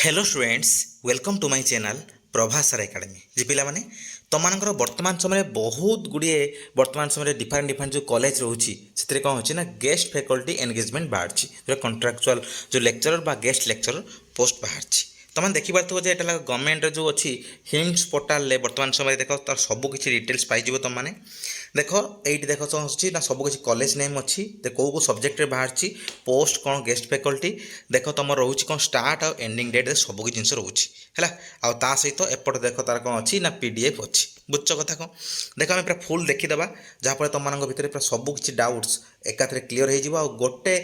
Hello students welcome to my channel Prabhasar academy जी पिलामाने तुमମାନଙ୍କର ବର୍ତ୍ତମାନ ସମୟରେ ବହୁତ ଗୁଡ଼ିଏ ବର୍ତ୍ତମାନ ସମୟରେ ଡିଫରେଣ୍ଟ ଯେଉଁ କଲେଜ ରହୁଛି ସେଥିରେ କ'ଣ ହେଉଛି ନା ଗେଷ୍ଟ ଫ୍ୟାକଲ୍ଟି ଏନଗେଜମେଣ୍ଟ ବାହାରିଛି ଯେଉଁ କଣ୍ଟ୍ରାକ୍ଚୁଆଲ ଯେଉଁ ଲେକ୍ଚରର ବା ଗେଷ୍ଟ ଲେକ୍ଚରର ପୋଷ୍ଟ ବାହାରିଛି ତୁମେ ଦେଖିପାରୁଥିବ ଯେ ଏଇଟା ହେଲା ଗଭର୍ଣ୍ଣମେଣ୍ଟର ଯେଉଁ ଅଛି ହିମ୍ସ ପୋର୍ଟାଲରେ ବର୍ତ୍ତମାନ ସମୟରେ ଦେଖ ତାର ସବୁ କିଛି ଡିଟେଲ୍ସ ପାଇଯିବ ତୁମମାନେ ଦେଖ ଏଇଠି ଦେଖ କ'ଣ ଅଛି ନା ସବୁ କିଛି କଲେଜ ନେମ୍ ଅଛି କେଉଁ କେଉଁ ସବଜେକ୍ଟରେ ବାହାରିଛି ପୋଷ୍ଟ କ'ଣ ଗେଷ୍ଟ ଫ୍ୟାକଲ୍ଟି ଦେଖ ତୁମର ରହୁଛି କ'ଣ ଷ୍ଟାର୍ଟ ଆଉ ଏଣ୍ଡିଂ ଡେଟ୍ରେ ସବୁ କିଛି ଜିନିଷ ରହୁଛି ହେଲା ଆଉ ତା ସହିତ ଏପଟେ ଦେଖ ତାର କ'ଣ ଅଛି ନା PDF ଅଛି ବୁଝଛ କଥା କ'ଣ ଦେଖ ଆମେ ପୁରା ଫୁଲ୍ ଦେଖିଦେବା ଯାହାଫଳରେ ତୁମମାନଙ୍କ ଭିତରେ ପୁରା ସବୁ କିଛି ଡାଉଟ୍ସ ଏକାଥରେ କ୍ଲିଅର୍ ହେଇଯିବ ଆଉ ଗୋଟେ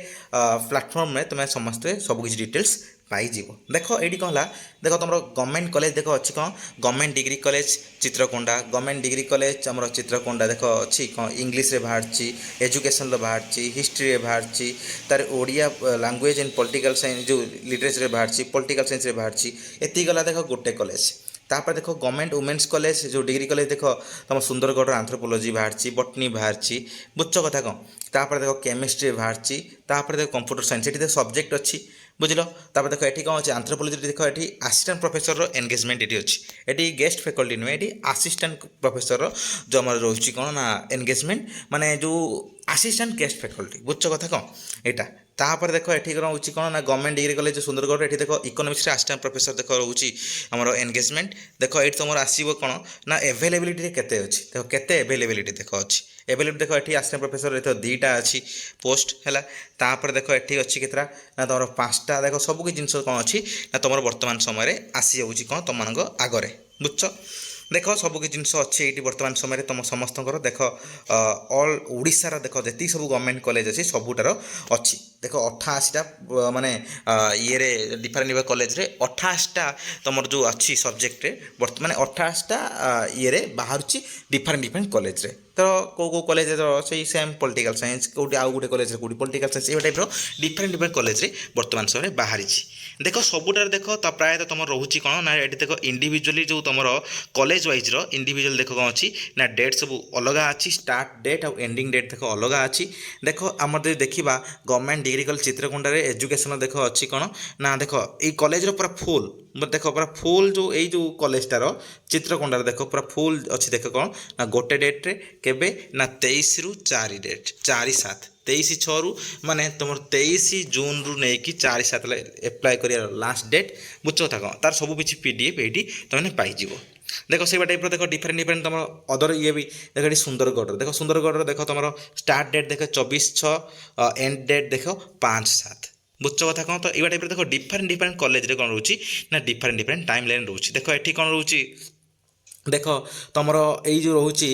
ପ୍ଲାଟଫର୍ମରେ ତୁମେ ସମସ୍ତେ ସବୁ କିଛି ଡିଟେଲ୍ସ ପାଇଯିବ ଦେଖ ଏଇଠି କ'ଣ ହେଲା ଦେଖ ତୁମର ଗଭର୍ଣ୍ଣମେଣ୍ଟ କଲେଜ ଦେଖ ଅଛି କ'ଣ government degree college Chitrakonda government degree college ଆମର ଚିତ୍ରକୋଣ୍ଡା ଦେଖ ଅଛି କ'ଣ ଇଂଲିଶରେ ବାହାରିଛି ଏଜୁକେସନ୍ରେ ବାହାରିଛି ହିଷ୍ଟ୍ରିରେ ବାହାରିଛି ତାର Odia language and political science ଯେଉଁ ଲିଟରେଚର୍ରେ ବାହାରିଛି ପଲିଟିକାଲ ସାଇନ୍ସରେ ବାହାରିଛି ଏତିକି ଗଲା ଦେଖ ଗୋଟେ କଲେଜ ତାପରେ ଦେଖ ଗଭର୍ଣ୍ଣମେଣ୍ଟ ଓମେନ୍ସ କଲେଜ ଯେଉଁ ଡିଗ୍ରୀ କଲେଜ ଦେଖ ତୁମ ସୁନ୍ଦରଗଡ଼ର ଆନ୍ଥ୍ରୋପୋଲୋଜି ବାହାରିଛି ବଟନୀ ବାହାରିଛି ବୁଝଛ କଥା କ'ଣ ତାପରେ ଦେଖ କେମିଷ୍ଟ୍ରି ବାହାରିଛି ତାପରେ ଦେଖ କମ୍ପ୍ୟୁଟର ସାଇନ୍ସ ଏଠି ଦେଖ ସବଜେକ୍ଟ ଅଛି ବୁଝିଲ ତାପରେ ଦେଖ ଏଠି କ'ଣ ଅଛି ଆନ୍ଥ୍ରୋପୋଲୋଜିରେ ଦେଖ ଏଠି ଆସିଷ୍ଟାଣ୍ଟ ପ୍ରଫେସରର ଏନଗେଜମେଣ୍ଟ ଏଠି ଅଛି ଏଠି ଗେଷ୍ଟ ଫ୍ୟାକଲ୍ଟି ନୁହେଁ ଏଠି ଆସିଷ୍ଟାଣ୍ଟ ପ୍ରଫେସରର ଯେଉଁ ଆମର ରହୁଛି କ'ଣ ନା ଏନଗେଜମେଣ୍ଟ ମାନେ ଯେଉଁ ଆସିଷ୍ଟାଣ୍ଟ ଗେଷ୍ଟ ଫ୍ୟାକଲ୍ଟି ବୁଝଛ କଥା କ'ଣ ଏଇଟା ତାପରେ ଦେଖ ଏଠି ରହୁଛି କ'ଣ ନା ଗଭର୍ଣ୍ଣମେଣ୍ଟ ଡିଗ୍ରୀ କଲେଜ ସୁନ୍ଦରଗଡ଼ ଏଠି ଦେଖ ଇକୋନୋମିକ୍ସରେ ଆସିଷ୍ଟାଣ୍ଟ ପ୍ରଫେସର ଦେଖ ରହୁଛି ଆମର ଏନଗେଜମେଣ୍ଟ ଦେଖ ଏଇଠି ତୁମର ଆସିବ କ'ଣ ନା ଏଭେଲେବିଲିଟିରେ କେତେ ଅଛି ଦେଖ କେତେ ଏଭେଲେବିଲିଟି ଦେଖ ଅଛି ଏଭେଲେବିଲିଟି ଦେଖ ଏଠି ଆସିଷ୍ଟାଣ୍ଟ ପ୍ରଫେସର ଦେଖ ଦୁଇଟା ଅଛି ପୋଷ୍ଟ ହେଲା ତାପରେ ଦେଖ ଏଠି ଅଛି କେତେଟା ନା ତୁମର 5ଟା ଦେଖ ସବୁ କିଛି ଜିନିଷ କ'ଣ ଅଛି ନା ତୁମର ବର୍ତ୍ତମାନ ସମୟରେ ଆସିଯାଉଛି କ'ଣ ତୁମମାନଙ୍କ ଆଗରେ ବୁଝଛ ଦେଖ ସବୁ କିଛି ଜିନିଷ ଅଛି ଏଇଠି ବର୍ତ୍ତମାନ ସମୟରେ ତୁମ ସମସ୍ତଙ୍କର ଦେଖ ଅଲ୍ ଓଡ଼ିଶାର ଦେଖ ଯେତିକି ସବୁ ଗଭର୍ଣ୍ଣମେଣ୍ଟ କଲେଜ ଅଛି ସବୁଟାର ଅଛି ଦେଖ 88ଟା ମାନେ ଇଏରେ ଡିଫରେଣ୍ଟ କଲେଜରେ 28ଟା ତୁମର ଯେଉଁ ଅଛି ସବଜେକ୍ଟରେ ମାନେ 28ଟା ଇଏରେ ବାହାରୁଛି ଡିଫରେଣ୍ଟ କଲେଜରେ ତ କେଉଁ କେଉଁ କଲେଜର ସେଇ ସେମ୍ ପଲିଟିକାଲ ସାଇନ୍ସ କେଉଁଠି ଆଉ ଗୋଟେ କଲେଜରେ କେଉଁଠି ପଲିଟିକାଲ ସାଇନ୍ସ ଏଇ ଟାଇପ୍ର ଡିଫରେଣ୍ଟ କଲେଜରେ ବର୍ତ୍ତମାନ ସମୟରେ ବାହାରିଛି ଦେଖ ସବୁଟାରେ ଦେଖ ତ ପ୍ରାୟତଃ ତୁମର ରହୁଛି କ'ଣ ନା ଏଠି ଦେଖ ଇଣ୍ଡିଭିଜୁଆଲି ଯେଉଁ ତୁମର କଲେଜ ୱାଇଜ୍ର ଇଣ୍ଡିଭିଜୁଆଲ ଦେଖ କ'ଣ ଅଛି ନା ଡେଟ୍ ସବୁ ଅଲଗା ଅଛି ଷ୍ଟାର୍ଟ ଡେଟ୍ ଆଉ ଏଣ୍ଡିଂ ଡେଟ୍ ଦେଖ ଅଲଗା ଅଛି ଦେଖ ଆମର ଯଦି ଦେଖିବା ଗଭର୍ଣ୍ଣମେଣ୍ଟ ଡିଗ୍ରୀ କଲେଜ ଚିତ୍ରକୋଣ୍ଡାରେ ଏଜୁକେସନ୍ ଦେଖ ଅଛି କ'ଣ ନା ଦେଖ ଏଇ କଲେଜର ପୁରା ଫୁଲ୍ ଦେଖ ପୁରା ଫୁଲ୍ ଯେଉଁ ଏଇ ଯେଉଁ କଲେଜଟାର ଚିତ୍ରକୋଣ୍ଡାରେ ଦେଖ ପୁରା ଫୁଲ୍ ଅଛି ଦେଖ କ'ଣ ନା ଗୋଟେ ଡେଟ୍ରେ କେବେ ନା 23ରୁ 4 ଡେଟ୍ 4/7 23/6ରୁ ମାନେ ତୁମର 23 ଜୁନ୍ରୁ ନେଇକି 4/7 ଆପ୍ଲାଏ କରିବାର ଲାଷ୍ଟ ଡେଟ୍ ବୁଝଛ କଥା କ'ଣ ତାର ସବୁ କିଛି PDF ଏଇଠି ତୁମେ ପାଇଯିବ ଦେଖ ସେଇଟା ଟାଇପ୍ର ଦେଖ ଡିଫରେଣ୍ଟ ତୁମର ଅଦର ଇଏ ବି ଦେଖ ଏଠି ସୁନ୍ଦରଗଡ଼ର ଦେଖ ତୁମର ଷ୍ଟାର୍ଟ ଡେଟ୍ ଦେଖ 24/6 ଏଣ୍ଡ ଡେଟ୍ ଦେଖ 5/7 ବୁଝଛ କଥା କ'ଣ ତ ଏଇଟା ଟାଇପ୍ର ଦେଖ ଡିଫରେଣ୍ଟ କଲେଜରେ କ'ଣ ରହୁଛି ନା ଡିଫରେଣ୍ଟ ଟାଇମ୍ ଲାଇନ୍ ରହୁଛି ଦେଖ ଏଠି କ'ଣ ରହୁଛି ଦେଖ ତୁମର ଏଇ ଯେଉଁ ରହୁଛି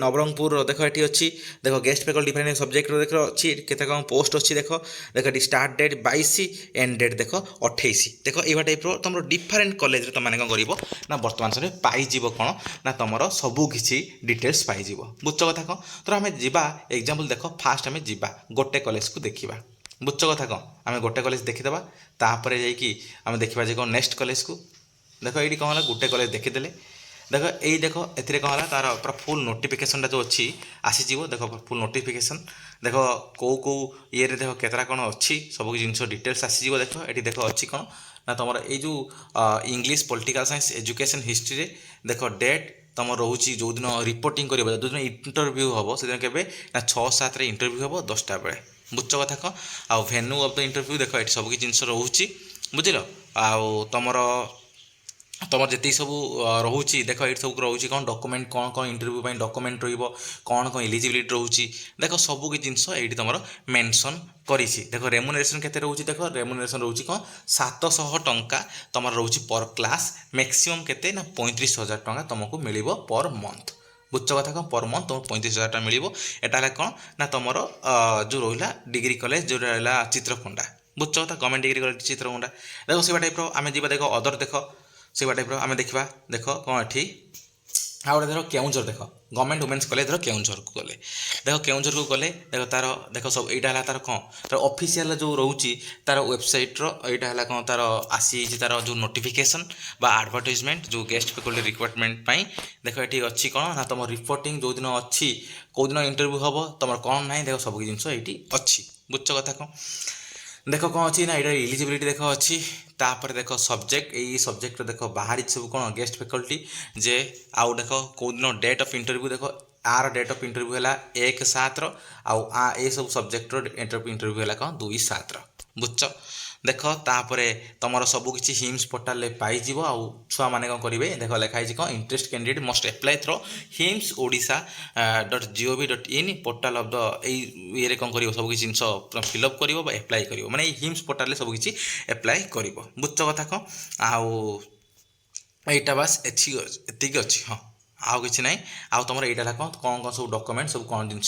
ନବରଙ୍ଗପୁରର ଦେଖ ଏଠି ଅଛି ଦେଖ ଗେଷ୍ଟ ଫ୍ୟାକଲ୍ଟି ଡିଫରେଣ୍ଟ ସବଜେକ୍ଟର ଦେଖ ଅଛି କେତେ କ'ଣ ପୋଷ୍ଟ ଅଛି ଦେଖ ଏଠି ଷ୍ଟାର୍ଟ ଡେଟ୍ 22 ଏଣ୍ଡ ଡେଟ୍ ଦେଖ 28 ଦେଖ ଏଇଭଳିଆ ଟାଇପ୍ର ତୁମର ଡିଫରେଣ୍ଟ କଲେଜରେ ତୁମେ କ'ଣ କରିବ ନା ବର୍ତ୍ତମାନ ସମୟରେ ପାଇଯିବ କ'ଣ ନା ତୁମର ସବୁ କିଛି ଡିଟେଲ୍ସ ପାଇଯିବ ବୁଝଛ କଥା କ'ଣ ତ ଆମେ ଯିବା ଏକ୍ଜାମ୍ପଲ୍ ଦେଖ ଫାର୍ଷ୍ଟ ଆମେ ଯିବା ଗୋଟେ କଲେଜକୁ ଦେଖିବା ବୁଝଛ କଥା କ'ଣ ଆମେ ଗୋଟେ କଲେଜ ଦେଖିଦେବା ତାପରେ ଯାଇକି ଆମେ ଦେଖିବା ଯେ କ'ଣ ନେକ୍ସଟ କଲେଜକୁ ଦେଖ ଏଇଠି କ'ଣ ହେଲା ଗୋଟେ କଲେଜ ଦେଖିଦେଲେ ଦେଖ ଏଇ ଦେଖ ଏଥିରେ କ'ଣ ହେଲା ତାର ପୁରା ଫୁଲ୍ ନୋଟିଫିକେସନ୍ଟା ଯେଉଁ ଅଛି ଆସିଯିବ ଦେଖ ଫୁଲ୍ ନୋଟିଫିକେସନ୍ ଦେଖ କେଉଁ ଇଏରେ ଦେଖ କେତେଟା କ'ଣ ଅଛି ସବୁ ଜିନିଷ ଡିଟେଲ୍ସ ଆସିଯିବ ଦେଖ ଏଠି ଦେଖ ଅଛି କ'ଣ ନା ତୁମର ଏଇ ଯେଉଁ ଇଂଲିଶ ପଲିଟିକାଲ ସାଇନ୍ସ ଏଜୁକେସନ୍ ହିଷ୍ଟ୍ରିରେ ଦେଖ ଡେଟ୍ ତୁମର ରହୁଛି ଯେଉଁଦିନ ରିପୋର୍ଟିଂ କରିବ ଯେଉଁଦିନ ଇଣ୍ଟରଭ୍ୟୁ ହେବ ସେଦିନ କେବେ ନା 6/7ରେ ଇଣ୍ଟରଭ୍ୟୁ ହେବ 10ଟା ବେଳେ ବୁଝଛ କଥା କ'ଣ ଆଉ ଭେନ୍ୟୁ ଅଫ୍ ଦ ଇଣ୍ଟରଭ୍ୟୁ ଦେଖ ଏଠି ସବୁ କିଛି ଜିନିଷ ରହୁଛି ବୁଝିଲ ଆଉ ତୁମର ଯେତିକି ସବୁ ରହୁଛି ଦେଖ ଏଇଠି ସବୁ ରହୁଛି କ'ଣ ଡକୁମେଣ୍ଟ କ'ଣ ଇଣ୍ଟରଭ୍ୟୁ ପାଇଁ ଡକୁମେଣ୍ଟ ରହିବ କ'ଣ ଏଲିଜିବିଲିଟି ରହୁଛି ଦେଖ ସବୁ କିଛି ଜିନିଷ ଏଇଠି ତୁମର ମେନସନ୍ କରିଛି ଦେଖ ରେମୁନେରେସନ୍ କେତେ ରହୁଛି ଦେଖ ରେମୁନେରେସନ୍ ରହୁଛି କ'ଣ 700 ଟଙ୍କା ତୁମର ରହୁଛି ପର୍ କ୍ଲାସ୍ ମ୍ୟାକ୍ସିମମ୍ କେତେ ନା 35,000 ଟଙ୍କା ତୁମକୁ ମିଳିବ ପର୍ ମନ୍ଥ ବୁଝଛ କଥା କ'ଣ ପର୍ ମନ୍ଥ ତୁମକୁ 35,000 ଟଙ୍କା ମିଳିବ ଏଇଟା ହେଲା କ'ଣ ନା ତୁମର ଯେଉଁ ରହିଲା ଡିଗ୍ରୀ କଲେଜ ଯେଉଁଟା ରହିଲା ଚିତ୍ରକୋଣ୍ଡା ବୁଝଛ କଥା ଗଭର୍ଣ୍ଣମେଣ୍ଟ ଡିଗ୍ରୀ କଲେଜ ଚିତ୍ରକୋଣ୍ଡା ଦେଖ ସେଇଟା ଟାଇପ୍ର ଆମେ ଯିବା ଦେଖ ଅଦର ଦେଖ ସେଇଭଳିଆ ଟାଇପ୍ର ଆମେ ଦେଖିବା ଦେଖ କ'ଣ ଏଠି ଆଉ ଗୋଟେ ଧର କେଉଁଝର ଦେଖ ଗଭର୍ଣ୍ଣମେଣ୍ଟ ଓମେନ୍ସ କଲେଜ ଧର କେଉଁଝରକୁ ଗଲେ ଦେଖ କେଉଁଝରକୁ ଗଲେ ଦେଖ ତାର ଦେଖ ସବୁ ଏଇଟା ହେଲା ତାର କ'ଣ ତାର ଅଫିସିଆଲ ଯେଉଁ ରହୁଛି ତାର ୱେବସାଇଟ୍ର ଏଇଟା ହେଲା କ'ଣ ତାର ଆସିଯାଇଛି ତାର ଯେଉଁ ନୋଟିଫିକେସନ୍ ବା ଆଡ଼ଭର୍ଟାଇଜମେଣ୍ଟ ଯେଉଁ ଗେଷ୍ଟ ଫ୍ୟାକଲ୍ଟି ରିକ୍ରୁଟମେଣ୍ଟ ପାଇଁ ଦେଖ ଏଠି ଅଛି କ'ଣ ନା ତୁମ ରିପୋର୍ଟିଂ ଯେଉଁଦିନ ଅଛି କେଉଁଦିନ ଇଣ୍ଟରଭ୍ୟୁ ହେବ ତୁମର କ'ଣ ନାହିଁ ଦେଖ ସବୁ ଜିନିଷ ଏଇଠି ଅଛି ବୁଝଛ କଥା କ'ଣ ଦେଖ କ'ଣ ଅଛି ନା ଏଇଟା ଏଲିଜିବିଲିଟି ଦେଖ ଅଛି तापर देख सब्जेक्ट यही सब्जेक्ट देख बाहरी सब कौन गेस्ट फैकल्टी जे आउ देख कौ दिन डेट ऑफ इंटरव्यू देख आर डेट ऑफ इंटरव्यू है 1/7 आउ ए सब सब्जेक्ट इंटरव्यू है कौन 2/7 बुझ देख तापर तुम सबकि हिम्स पोर्टाल पाइज आउ छुआ मैंने कौन करेंगे देख लिखाई कौन interest candidate must apply through HIMS Odisha .gov.in portal of the ये कौन कर सब जिन फिलअप कर एप्लाई कर मैंने हिम्स पोर्टाल सबकि एप्लाई कर बुझ कथा कौन आउ एटा बास एतिक अच्छी हाँ आउ कि ना आउ तुम यहाँ कौन कौन कौन सब डॉक्यूमेंट सब कौन जिन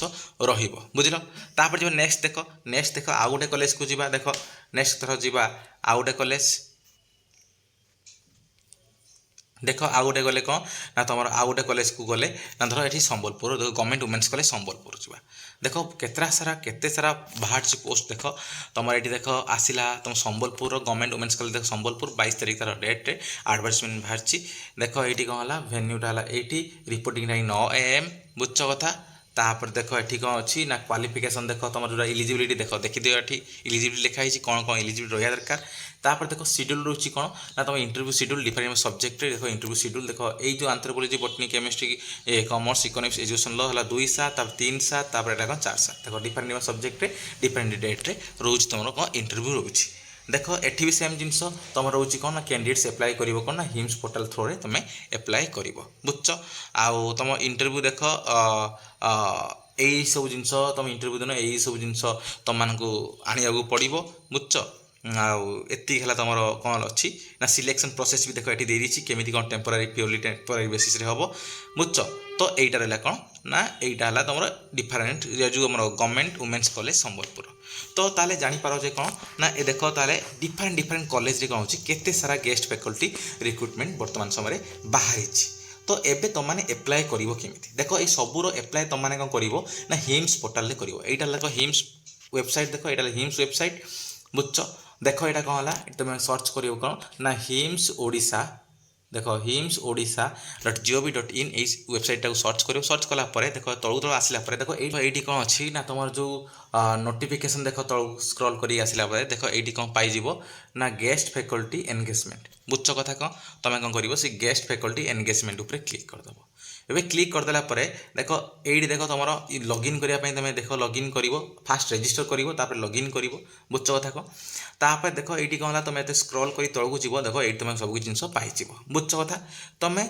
रुझल तापर जब नेक्स्ट देख आउ गोटे कॉलेज को जीवा देख नेक्स्ट थर जीवा आउ गोटे कॉलेज देख आउ गोटे गले कौन ना तुम आउ गोटे कॉलेज को गले ना धर ये संबलपुर देख गवर्नमेंट वुमेन्स कॉलेज संबलपुर जा देख केते सारा बाहर पोस्ट देख तुम ये देख आसला तुम संबलपुर गवर्नमेंट वुमेन्स कॉलेज देख संबलपुर 22 तारीख तार डेट एडवर्टाइजमेंट बाहर देख ये कौन है वेन्यूटा है ये रिपोर्टिंग टाइम 9 AM बुझ कथा तापर देख ये कौन अच्छी ना क्वालिफिकेशन देख तुम जो इलिजिबिलिटी देख देखिद ये इलिजिबिलिटी लिखाई कौन कौन इलिजिबिलिटी रहा दरकार तापर देख शेड्यूल रोचे कौन ना तुम इंटरव्यू शेड्यूल डिफरेंट सब्जेक्ट देख इंटरव्यू शेड्यूल देख ये जो anthropology botany chemistry commerce economics education law है 2/7 तापर 3/7 तापर एटा कौन 4/7 देख डिफरेंट सब्जेक्ट डिफरेंट डेट्रे रोज तुम कौन इंटरव्यू रोचे देख एठी भी सेम जिनस तुम रोचे कौन ना कैंडिडेट्स एप्लाई कर कौन ना हिम्स पोर्टाल थ्रो रे तुम एप्लाई कर बुझ आउ तुम इंटरव्यू देख यही सब जिनस तुम इंटरव्यू दिन यही सब जिनस तुम आने पड़ो बुझ आती है तुम कौन अच्छी ना सिलेक्शन प्रोसेस भी देख ये दे रही केमी कौन टेम्पोरारी प्योरली टेम्पोरारी बेसिस हम बुझ तो यहीटा रहा कौन ना यहीटा है तुम डिफरेन्ट जो आम गवर्नमेंट वुमेन्स कॉलेज संबलपुर तो ताले जापर जे कौन ना ये देख ताले डिफरेंट डिफरेंट कॉलेज कौन हो केते सारा गेस्ट फैकल्टी रिक्रुटमेंट वर्तमान समय बाहरी तो एबे तुमने एप्लाई करिवो केमिति देखो ये सबूर एप्लाई तुमने कौन करिवो ना हिम्स पोर्टाल करिवो एटा देखो हिम्स वेबसाइट देख यहाँ हिम्स वेबसाइट बुझ देख यहाँ कौन है तुम सर्च कर कौन ना हिम्स ओडिशा देख हिम्स ओडिशा .gov.in वेबसाइट टाक सर्च कलापर देख तलू तल आसला देख ये कौन अच्छी ना तुम जो नोटिफिकेशन देख तलू स्क्रॉल कर आसला देख ये कौन पाइज ना गेस्ट फैकल्टी एंगेजमेंट बुझ कथा कौन तुम कौन कर गेस्ट फैकल्टी एंगेजमेंट उपर क्लिक करदेव एवं क्लिक करदेला देख ये देख तुम लॉगिन करने तुम देख लॉगिन कर फास्ट रजिस्टर कर लॉगिन कर बुझ कथा कौन तापर देख ये कौन है तुम ये स्क्रॉल कर तलू जीव देख ये तुम सब जिन पाइज बुझ कथा तुम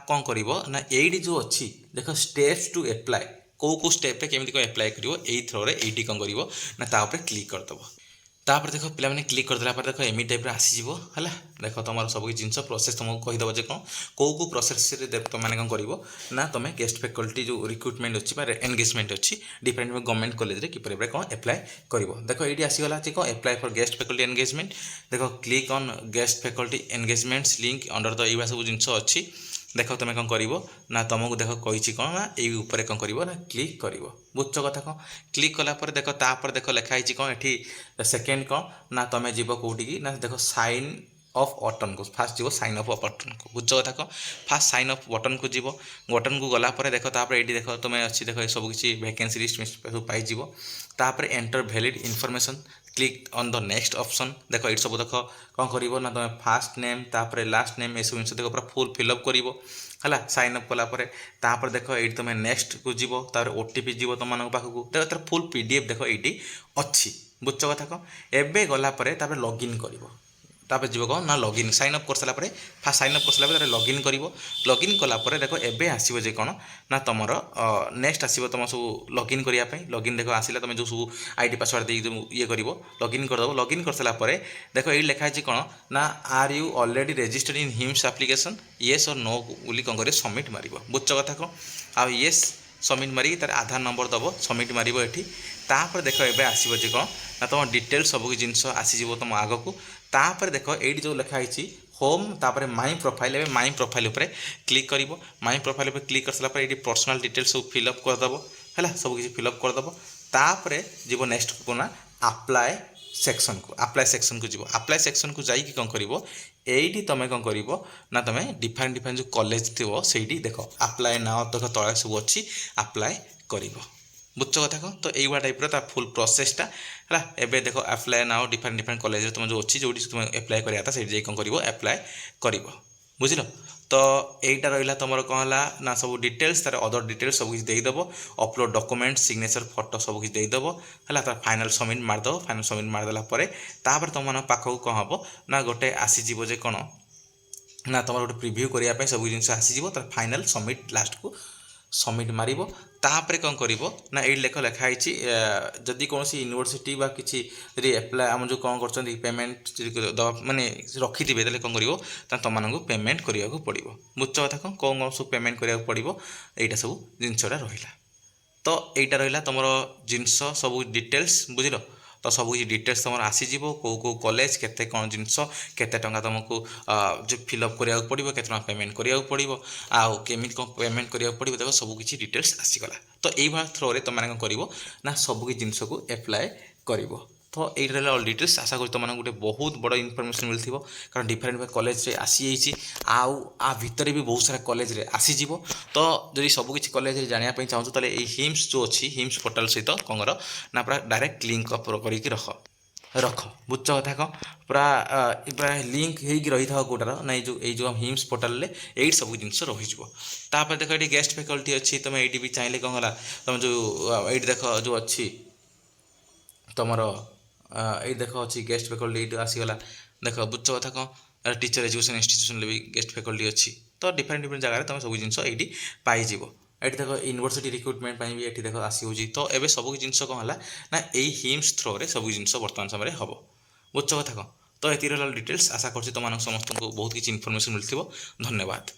कौन कर ना ये जो अच्छी देख स्टेप्स टू एप्लाई कौ स्टेप केमी कौन एप्लाई कर थ्रो ये कौन कर ना क्लिक करदेव तापर देख पे क्लिक करदेला देख एमी टाइप आसीज है देख तुम सब जिन प्रोसेस तुमको कहीदेव जे कौन कौ प्रोसेस तुमने कौन कर ना तुम गेस्ट फैकल्टी जो रिक्रुटमेंट अच्छी एंगेजमेंट अच्छी डिफरेंट गवर्नमेंट कॉलेज रे किपर कौन एप्लाई कर देख ये आसीगला कौन apply for guest faculty engagement देख click on guest faculty engagements link under the ये सब जिन अच्छी देख तुम कौन कर ना तुमको देख कही कौन ना ये कौन कर ना क्लिक कर बुझ कथा कौन क्लिक कलापर देख तापर देख लिखाई कौन ये सेकेंड कौन ना तुम जीव कौटी ना देख साइन ऑफ बटन को फास्ट जीव साइन ऑफ बटन को बुझ कथा कौन फास्ट साइन ऑफ बटन को जीव बटन को गलापर देख तापर ये देख तुम अच्छी देख सब किसी वैकेंसी लिस्ट सब पाइज तापर enter valid information click on the next option देख ये सब देख कौन कर ना तुम फास्ट नेम तापर लास्ट नेम ये सब जिन देख पूरा फुल फिलअप कर है साइन अप कलापर तापर देख ये तुम नेक्स्ट को जीव तापर ओटीपी जीव तुम पाखक देख तार फुल पीडीएफ देख ये अच्छी बुझ कथा कौन एवं गलापर लॉगिन कर तापर जीव कौन ना लॉगिन साइन अप कर सारापर फास्ट साइन अप कर सारा लॉगिन कर लॉगिन कलापर देख एवं आसो जे कौन ना तुम नेक्स्ट आसो तुम सब लॉगिन करने लॉगिन देख आसला तुम जो सब आईडी पासवर्ड दे ये कर लॉगिन करदेव लॉगिन कर सारापर देख ये लिखाई कौन ना are you already registered in HIMS application yes और नो बोली कौन कर सबमिट मार बुझ कथा कौन आ येस सबमिट मारी तार आधार नंबर दब सबमिट मार ये तापर देख ए आसो जे कौन ना तुम डिटेल सब जिनस आसीज तुम आग को तापर देख ये जो लिखाई होम तापर my profile A my profile उपर क्लिक कर माई प्रोफाइल उपर क्लिक कर सारा ये पर्सनल डिटेल्स सब फिलअप करदेव है सब किसी फिलअप करदेव तापर जीव नेक्स्ट को ना अप्लाई सेक्शन को जीव अप्लाई सेक्शन को जाइए कौन कर ये तुम कौन कर ना तुम डिफरेंट जो कॉलेज थी से देख अप्लाई ना देख तले सब अच्छी अप्लाई कर बुझ कथा कौन तो यही टाइप ता फुल प्रोसेसटा है एबे देखो apply now different different college तुम जो अच्छी जो तुम अप्लाई करा था से कौन कर अप्लाई कर बुझल तो यहीटा रहा तुम कौन है ना सब डिटेल्स तार अदर डिटेल्स सब किसी देदेव अपलोड डॉक्यूमेंट सिग्नेचर फोटो सब किसी देदेव है तार फाइनाल सबमिट मारदेव फाइनाल सबमिट मारदेला तुम पाखक कौन हम ना गोटे आसीज जे कौन ना तुम गोटे प्रिव्यू करने सब जिन आसीज तार फाइनाल सबमिट लास्ट को सबमिट मार तापर कौन कर ना ये लिखाई जदि कौन यूनिवर्सिटी बा किसी एप्लाय आम जो कौन कर पेमेंट माने रखिथे कौन कर तुमको पेमेंट करने को पड़ो बुझ कथा कौन कौन कौन सब पेमेंट करने को पड़ो यहाँ सब जिनसा रहा तो यहाँ रहा तुम जिनस सब डिटेल्स बुझल तो सब किसी डिटेल्स तुम आसीज कौ कॉलेज केते कौन जिनस केते टंका तुमको जो फिलअप करा पड़ो केते पेमेंट करा पड़ो आउ केमी कौन पेमेंट करा पड़ो देखो सब किसी डिटेल्स आसीगला तो यही थ्रो तुमने कौन कर ना सब किसी जिनस को एप्लाय कर तो ये रहा ऑल डिटेल्स आशा करी तुमको गोटे बहुत बड़ इनफर्मेशन मिलती कारण डिफरेंट कॉलेज आसी आउ आ भितर भी बहुत सारा कॉलेज आसीज तो जब सबकि कॉलेज जानापी चाहूँ तो हिम्स जो अच्छी हिम्स पोर्टाल सहित कौन कर ना पूरा डायरेक्ट लिंक अप करके रख बुझ कथा कौन पूरा लिंक हो रही था कौटार ना जो हिम्स पोर्टाल ये सब जिन रही देख ये गेस्ट फैकल्टी अच्छी तुम ये भी चाहिए कौन है तुम जो ये देख जो अच्छी तुमर ये देख अच्छी गेस्ट फैकल्टी ये आसीगला देख बुझ कथा कौन टीचर एजुकेशन इंस्टीट्यूशन भी गेस्ट फैकल्टी अच्छी तो डिफरेंट डिफरेंट जगह तुम सब जिन ये पाइज ये देख यूनिवर्सिटी रिक्रुटमेंट भी ये देख आसी तो ये सब जिन कौन है ना यही हिम्स थ्रो सब जिन बर्तमान समय हम बुझ कथा कौन तो ये डिटेल्स आशा कर तुम समस्त को बहुत किसी इनफर्मेशन मिलती धन्यवाद।